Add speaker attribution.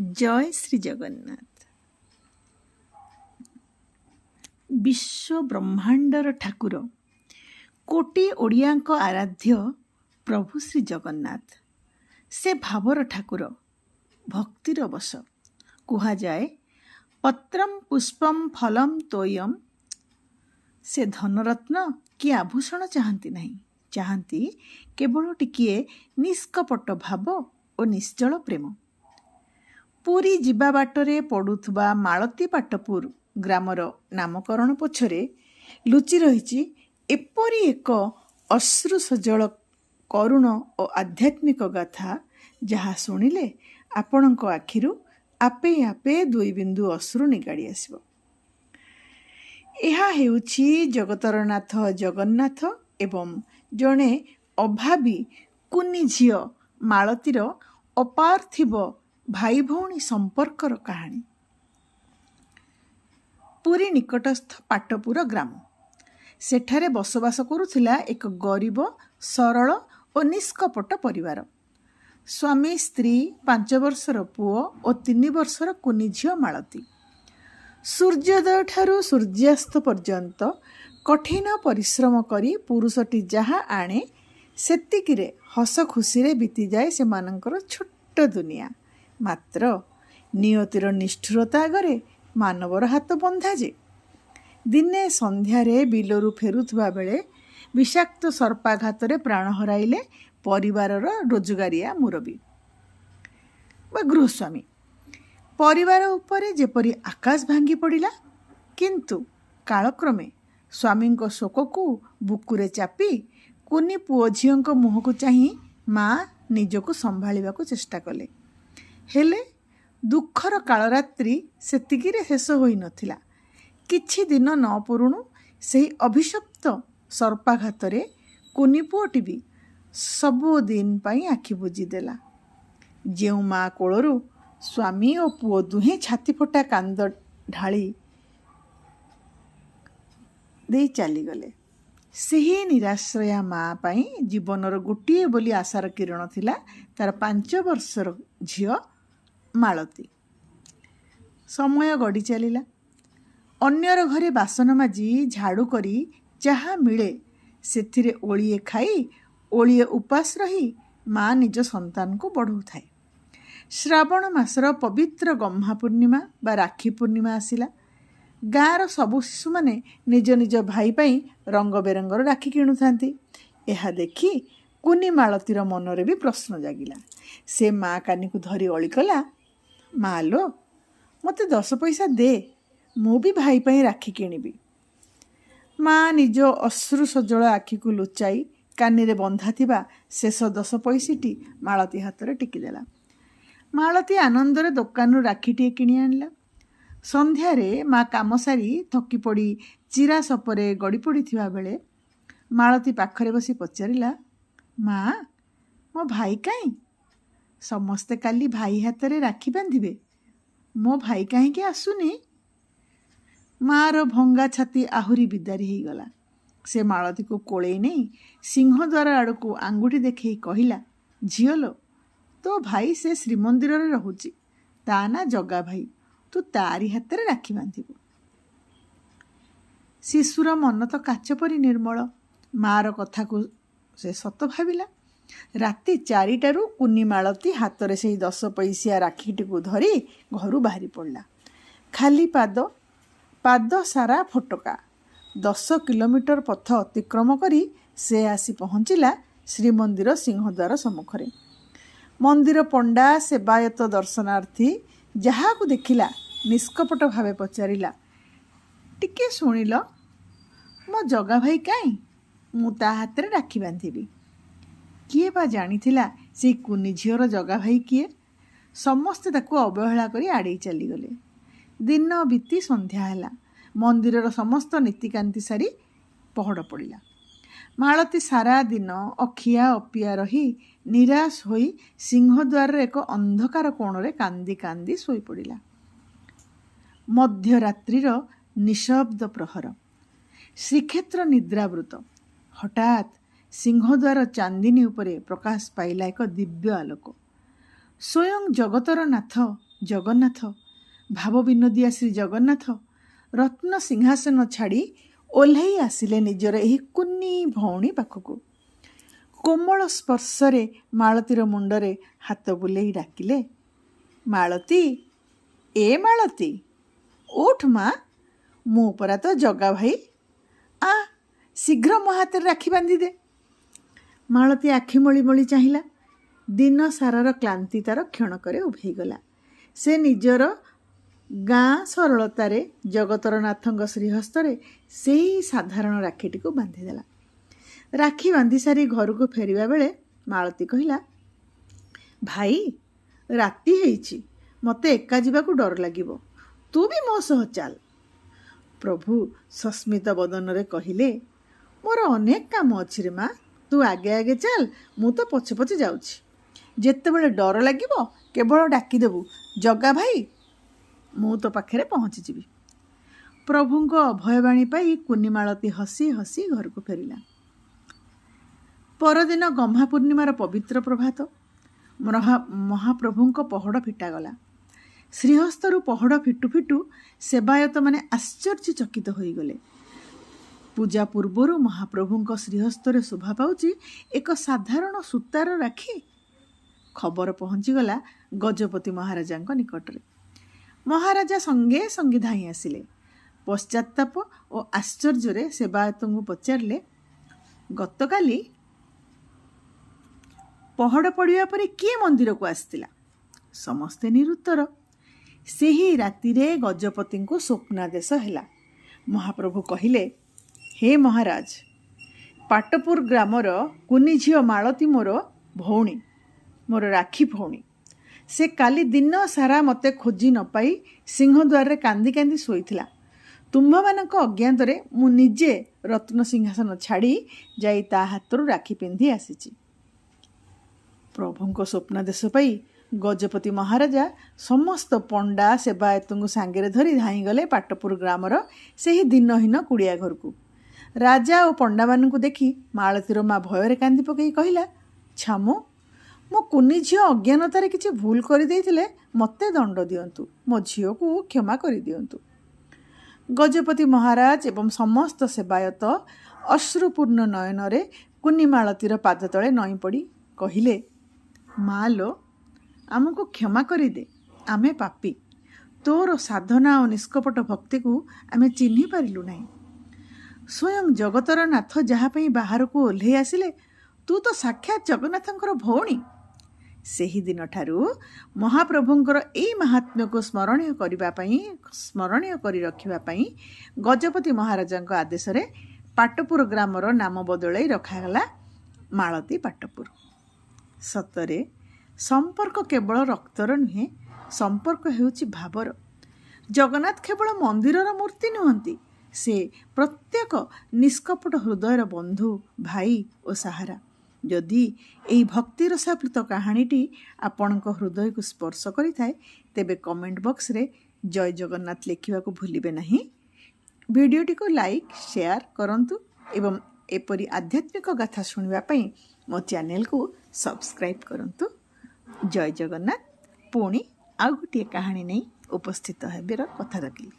Speaker 1: जय श्री जगन्नाथ। विश्व ब्रह्मांडर ठाकुर कोटी ओडियांक आराध्य प्रभु श्री जगन्नाथ से भावर ठाकुर भक्तिर बस कुहा जाए पत्रम पुष्पम फलम तोयम। से धनरत्न कि आभूषण चाहती नहीं, चाहती केवल टिकिए निष्कपट भाव और निश्चल प्रेम। पुरी जिबा बाटरे पड़ुथबा मालती पाटपुर ग्रामर नामकरण पछरे लुचि रहिछि एपरि एक अश्रु सजल करुण और आध्यात्मिक गाथा जहा शुणिले आपणक आखिरु आपे आपे दुई बिंदु अश्रु निगाड़ी आसिबो। एहा हेउछि जगतर नाथ जगन्नाथ एवं जणे अभावी कुनी झियो मालतीर अपार्थिव भाई भौणी संपर्कर कहानी। पुरी निकटस्थ पाटपुर ग्राम, सेठारे बसवास करुथिला एक गरीब सरल और निष्कपट परिवार। स्वामी स्त्री 5 वर्षर पुओ और 3 वर्षर कुनी झियो मालती। सूर्योदय ठारू सूर्यास्त पर्यंत कठिन परिश्रम करी पुरुषटी जहा आणे सेतिकिरे हस खुशी बीती जाए सेमानंकर छोट दुनिया। मात्र नियतिर निष्ठुरता आगरे मानवर हाथ बंधा जे। दिने संध्यारे बिलरू फेरुथबा बेले विषाक्त सर्पाघातरे प्राण हराइले परिवारर रोजगारिया मुरबी बा गृहस्वामी। परिवार उपरे जेपरी आकाश भांगी पड़िला, किंतु कालक्रमे स्वामींको शोककु बुकुरे चापी कुनी पुओ झियोंको मुहको चाही माँ निजको संभाळिबाको चेष्टा कले। हेले दुखर कालरात्रि सेतिकिरे शेष होई नथिला। किछि दिन न पुरुणु सेही अभिशप्त सर्पाघातरे कुनी पुओटी भी सबुदिन पाई आखि बुझीदेला। जेउ माँ कोलरू स्वामी और पुओ दुहें छाती फटा कांद ढाली दे चलीगले। सेही निराश्रया माँ पाई जीवनर गोटिए बोली आशार किरण थिला तार 5 वर्षर झियो मालती। समय गड़ी चलिला। अन्यर घरे बासन माजी झाड़ू करी जहाँ मिले सेथिरे ओलिए खाई ओलिए उपास रही माँ निज संतान को बढ़ाऊ थाए। श्रावण मासर पवित्र गम्हा पूर्णिमा बा राखी पूर्णिमा आसिला। गाँर सबु शिशु माने निज निज भाई पाई रंग बेरंगर राखी किणु थांती। एहा देखी कुनी मालतीर मनरे भी प्रश्न जागिला। से माँ कानी को धरी अली कला, माँ लो मते 10 पैसा दे, मु भी भाई पाई राखी किणिबी। माँ निज अश्रु सजल आखि को लुचाई कानी रे बंधा थिबा शेष 10 पैसीटी मालती हाथ टिकीदेला। मालती आनंदरे दोकान राखीटे किणी आनिला। संध्यारे माँ काम सारी थकी पड़ी चिरा सपरे गड़ी पड़ी थिबा बेले मालती पाखरे बसी पचारिला, माँ मो भाई काई? समस्ते काली भाई हाथ रे राखी बांधिबे, मो भाई कहीं आसुनी? मार भंगा छाती आहुरी बिदारी ही गला। से मालती को कोले नहीं सिंहद्वार आड़ को आंगुठी देखई कहिला, झियोलो तो भाई से श्रीमंदिर रे रहुची, ता ना जगा भाई, तू तारी हाथ रे राखी बांधिबू। शिशुर मन तो काच परी निर्मल। मार कथा को से सत भाविला। राति 4टारू कुनी मालती हाथ रे से 10 पैसिया राखीटी को धरी घरू बाहरी पड़ला। खाली पाद सारा फटका। 10 किलोमीटर पथ अतिक्रम करी से आसी पहुँचला श्रीमंदिर सिंहद्वार सम्मुखरे। मंदिर पंडा सेवायत दर्शनार्थी जहा को देखिला निष्कपट भावे पचारिला, टिके शुणिल मो जगा भाई काई? मु ता हाथ रे राखी बांधिबी। किए बा जानिथिला से कुनी झियोर जगा भाई किए? समस्ते ताकू अवहेला करी आड़े चलीगले। दिन बीती संध्या हैला। मंदिरर समस्त नीतिकांति सारी पहड़ पड़िला। मालती सारा दिन अखिया अपिया रही निराश होई सिंहद्वार एक अंधकार कोणरे कांदी कांदी सोई पड़िला। मध्यरात्रिर निशब्द प्रहर। श्रीक्षेत्र निद्रावृत। हठात सिंहद्वार चांदिनी उपरे प्रकाश पाइला एक दिव्य आलोक। स्वयं जगतर नाथ ଜଗନ୍ନାଥ, ଭାବ ବିନୋଦିଆ ଶ୍ରୀ ଜଗନ୍ନାଥ ରତ୍ନ ସିଂହାସନ ଛାଡ଼ି ଓହ୍ଲାଇ ଆସିଲେ ନିଜର ଏହି କୁନି ଭଉଣୀ ପାଖକୁ। କୋମଳ ସ୍ପର୍ଶରେ ମାଳତୀର ମୁଣ୍ଡରେ ହାତ ବୁଲେଇ ଡାକିଲେ, ମାଳତୀ, ଏ ମାଳତୀ, ଉଠ ମା, ମୁଁ ପରା ତ ଜଗା ଭାଇ, ଆ ଶୀଘ୍ର ମୋ ହାତରେ ରାକ୍ଷୀ ବାନ୍ଧିଦେ। ମାଳତୀ ଆଖି ମଳି ମଳି ଚାହିଁଲା। ଦିନ ସାରାର କ୍ଳାନ୍ତି ତାର କ୍ଷଣକରେ ଉଭେଇଗଲା। ସେ ନିଜର ଗାଁ ସରଳତାରେ ଜଗତର ନାଥଙ୍କ ଶ୍ରୀହସ୍ତରେ ସେହି ସାଧାରଣ ରାକ୍ଷୀଟିକୁ ବାନ୍ଧିଦେଲା। ରାକ୍ଷୀ ବାନ୍ଧି ସାରି ଘରକୁ ଫେରିବା ବେଳେ ମାଳତୀ କହିଲା, ଭାଇ, ରାତି ହେଇଛି, ମୋତେ ଏକା ଯିବାକୁ ଡର ଲାଗିବ, ତୁ ବି ମୋ ସହ ଚାଲ। ପ୍ରଭୁ ସସ୍ମିତ ବଦନରେ କହିଲେ, ମୋର ଅନେକ କାମ ଅଛି ରେ ମା, ତୁ ଆଗେ ଆଗେ ଚାଲ, ମୁଁ ତ ପଛେ ପଛେ ଯାଉଛି। ଯେତେବେଳେ ଡର ଲାଗିବ କେବଳ ଡାକିଦେବୁ, ଜଗା ଭାଇ, ମୁଁ ତୋ ପାଖରେ ପହଞ୍ଚିଯିବି। ପ୍ରଭୁଙ୍କ ଅଭୟବାଣୀ ପାଇ କୁନି ମାଳତୀ ହସି ହସି ଘରକୁ ଫେରିଲା। ପରଦିନ ଗହ୍ମା ପୂର୍ଣ୍ଣିମାର ପବିତ୍ର ପ୍ରଭାତ। ମହାପ୍ରଭୁଙ୍କ ପହଡ଼ ଫିଟାଗଲା। ଶ୍ରୀହସ୍ତରୁ ପହଡ଼ ଫିଟୁ ଫିଟୁ ସେବାୟତମାନେ ଆଶ୍ଚର୍ଯ୍ୟଚକିତ ହୋଇଗଲେ। ପୂଜା ପୂର୍ବରୁ ମହାପ୍ରଭୁଙ୍କ ଶ୍ରୀହସ୍ତରେ ଶୋଭା ପାଉଛି ଏକ ସାଧାରଣ ସୂତାର ରାକ୍ଷୀ। ଖବର ପହଞ୍ଚିଗଲା ଗଜପତି ମହାରାଜାଙ୍କ ନିକଟରେ। ମହାରାଜା ସଙ୍ଗେ ସଙ୍ଗେ ଧାଇଁ ଆସିଲେ। ପଶ୍ଚାତ୍ତାପ ଓ ଆଶ୍ଚର୍ଯ୍ୟରେ ସେବାୟତଙ୍କୁ ପଚାରିଲେ, ଗତକାଲି ପହଡ଼ ପଡ଼ିବା ପରେ କିଏ ମନ୍ଦିରକୁ ଆସିଥିଲା? ସମସ୍ତେ ନିରୁତ୍ତର। ସେହି ରାତିରେ ଗଜପତିଙ୍କୁ ସ୍ୱପ୍ନାଦେଶ ହେଲା। ମହାପ୍ରଭୁ କହିଲେ, ହେ ମହାରାଜ, ପାଟପୁର ଗ୍ରାମର କୁନି ଝିଅ ମାଳତୀ ମୋର ଭଉଣୀ, ମୋର ରାକ୍ଷୀ ଭଉଣୀ। ସେ କାଲି ଦିନ ସାରା ମୋତେ ଖୋଜି ନ ପାଇ ସିଂହଦ୍ୱାରରେ କାନ୍ଦି କାନ୍ଦି ଶୋଇଥିଲା। ତୁମ୍ଭମାନଙ୍କ ଅଜ୍ଞାତରେ ମୁଁ ନିଜେ ରତ୍ନ ସିଂହାସନ ଛାଡ଼ି ଯାଇ ତା ହାତରୁ ରାକ୍ଷୀ ପିନ୍ଧି ଆସିଛି। ପ୍ରଭୁଙ୍କ ସ୍ୱପ୍ନାଦେଶ ପାଇ ଗଜପତି ମହାରାଜା ସମସ୍ତ ପଣ୍ଡା ସେବାୟତଙ୍କୁ ସାଙ୍ଗରେ ଧରି ଧାଇଁଗଲେ ପାଟପୁର ଗ୍ରାମର ସେହି ଦିନହୀନ କୁଡ଼ିଆ ଘରକୁ। ରାଜା ଓ ପଣ୍ଡାମାନଙ୍କୁ ଦେଖି ମାଳତୀର ମା ଭୟରେ କାନ୍ଦି ପକାଇ କହିଲା, ଛାମୁ, ମୋ କୁନି ଝିଅ ଅଜ୍ଞାନତାରେ କିଛି ଭୁଲ କରିଦେଇଥିଲେ ମୋତେ ଦଣ୍ଡ ଦିଅନ୍ତୁ, ମୋ ଝିଅକୁ କ୍ଷମା କରିଦିଅନ୍ତୁ। ଗଜପତି ମହାରାଜ ଏବଂ ସମସ୍ତ ସେବାୟତ ଅଶ୍ରୁପୂର୍ଣ୍ଣ ନୟନରେ କୁନି ମାଳତୀର ପାଦ ତଳେ ନଇଁ ପଡ଼ି କହିଲେ, ମା ଲୋ, ଆମକୁ କ୍ଷମା କରିଦେ, ଆମେ ପାପୀ। ତୋର ସାଧନା ଓ ନିଷ୍କପଟ ଭକ୍ତିକୁ ଆମେ ଚିହ୍ନି ପାରିଲୁ ନାହିଁ। ସ୍ୱୟଂ ଜଗତର ନାଥ ଯାହା ପାଇଁ ବାହାରକୁ ଓହ୍ଲେଇ ଆସିଲେ, ତୁ ତ ସାକ୍ଷାତ ଜଗନ୍ନାଥଙ୍କର ଭଉଣୀ। ସେହିଦିନଠାରୁ ମହାପ୍ରଭୁଙ୍କର ଏହି ମାହାତ୍ମ୍ୟକୁ ସ୍ମରଣୀୟ କରି ରଖିବା ପାଇଁ ଗଜପତି ମହାରାଜାଙ୍କ ଆଦେଶରେ ପାଟପୁର ଗ୍ରାମର ନାମ ବଦଳାଇ ରଖାଗଲା ମାଳତୀ ପାଟପୁର। ସତରେ ସମ୍ପର୍କ କେବଳ ରକ୍ତର ନୁହେଁ, ସମ୍ପର୍କ ହେଉଛି ଭାବର। ଜଗନ୍ନାଥ କେବଳ ମନ୍ଦିରର ମୂର୍ତ୍ତି ନୁହନ୍ତି, ସେ ପ୍ରତ୍ୟେକ ନିଷ୍କପଟ ହୃଦୟର ବନ୍ଧୁ, ଭାଇ ଓ ସାହାରା। ଯଦି ଏହି ଭକ୍ତିରସାପ୍ଲୁତ କାହାଣୀଟି ଆପଣଙ୍କ ହୃଦୟକୁ ସ୍ପର୍ଶ କରିଥାଏ, ତେବେ କମେଣ୍ଟ ବକ୍ସରେ ଜୟ ଜଗନ୍ନାଥ ଲେଖିବାକୁ ଭୁଲିବେ ନାହିଁ। ଭିଡ଼ିଓଟିକୁ ଲାଇକ୍, ସେୟାର କରନ୍ତୁ ଏବଂ ଏପରି ଆଧ୍ୟାତ୍ମିକ ଗାଥା ଶୁଣିବା ପାଇଁ ମୋ ଚ୍ୟାନେଲକୁ ସବସ୍କ୍ରାଇବ୍ କରନ୍ତୁ। ଜୟ ଜଗନ୍ନାଥ। ପୁଣି ଆଉ ଗୋଟିଏ କାହାଣୀ ନେଇ ଉପସ୍ଥିତ ହେବାର କଥା ରଖିଲି।